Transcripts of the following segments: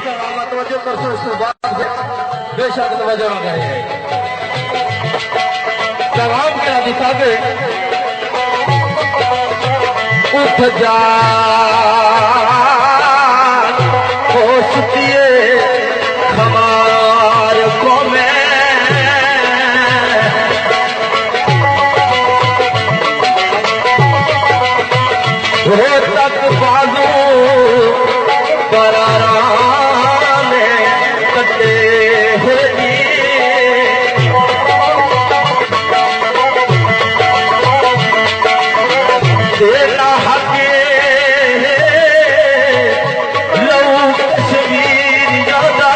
तवज्जो करसो इस बात बेशक तवज्जो न करे जवाब क्या दिखावे उठ जा होश दिए खमार को मैं वो तक बाजू बराराने कटे देना हके लऊ कश्मीर ज्यादा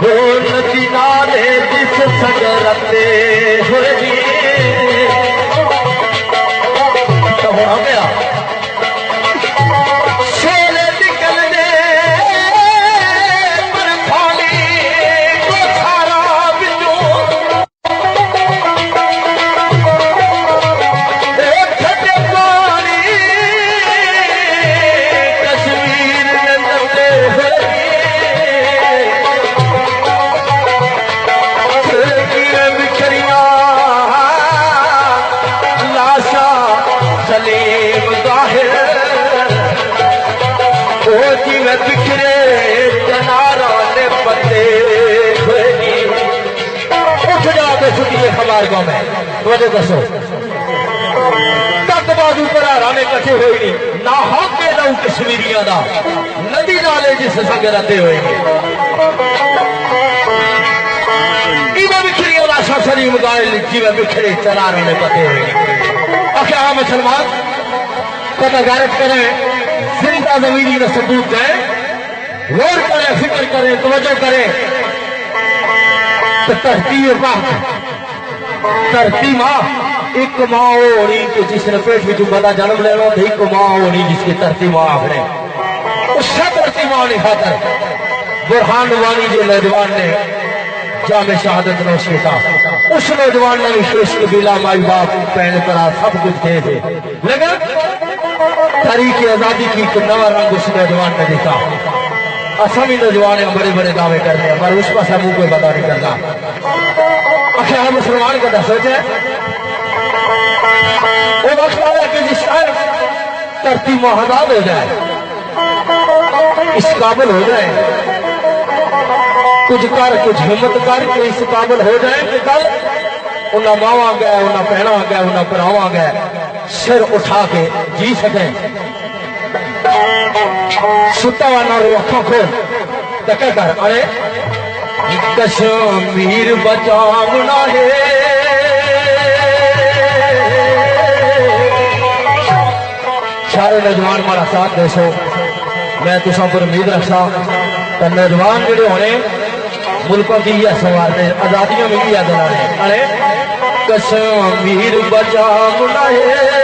वो नदी नाले जिस सजरते हुए तो हो गया बिखरे जनारा ने पत्ते उठ जाओगे छुट्टी खबर गाँव में वजह दसो तक बाजू पर राने कटे हुए ना होके लऊ कश्मीरिया दा नदी नाले जिस संग रहते हुए बिखरी लाशा सलीम गायल जीवे बिखरे जनारा ने पत्ते हुए आखिर मुसलमान पता गैरत करें जिंदा जमीनी का सबूत है गौर करें फिक्र करें तवज्जो करें तो धरती मां एक मां होनी कि जिसने पेट में बंदा जन्म लेना एक मां होनी जिसकी धरती मां आखने उस धरती मां ने खातर बुरहान वानी जो नौजवान ने जामे शहादत नौश किया उस नौजवान ने भी श्रेष्ठ कबीला माई बाप भैन भरा सब कुछ दे लेकिन तारीख आजादी की एक नवा रंग उस नौजवान ने देखा असमी नौजवान बड़े बड़े दावे करते हैं पर उस पास मुंह कोई पता नहीं करता आखिर हम मुसलमान का सोचे वो वक्त आया कि जिस टाइम धरती महादाद हो जाए इस काबिल हो जाए कुछ हिम्मत कर के इस काबिल हो जाए कि कल उन्हें मावा गए उन्हें भैन गए उन्हें भरावा गए सिर उठा के जी सके सुता हुआ ना अखा खोल तो क्या कर अरे कश्मीर बचावना है सारे नौजवान हमारा साथ देसो मैं तुसा पर उम्मीद रखा तो नौजवान जोड़े होने मुल्कों की यह सवार ने आजादियों में यह दिलाने अरे कश्मीर बचावना है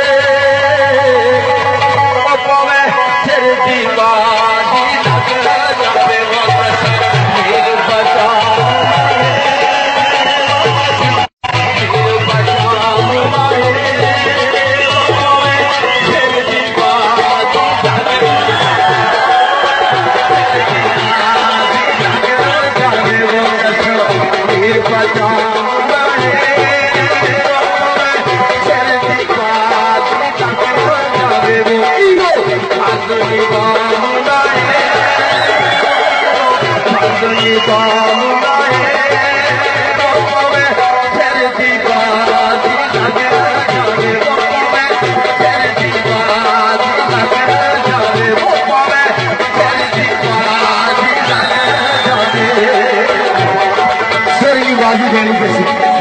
बाजी देनी चाहिए।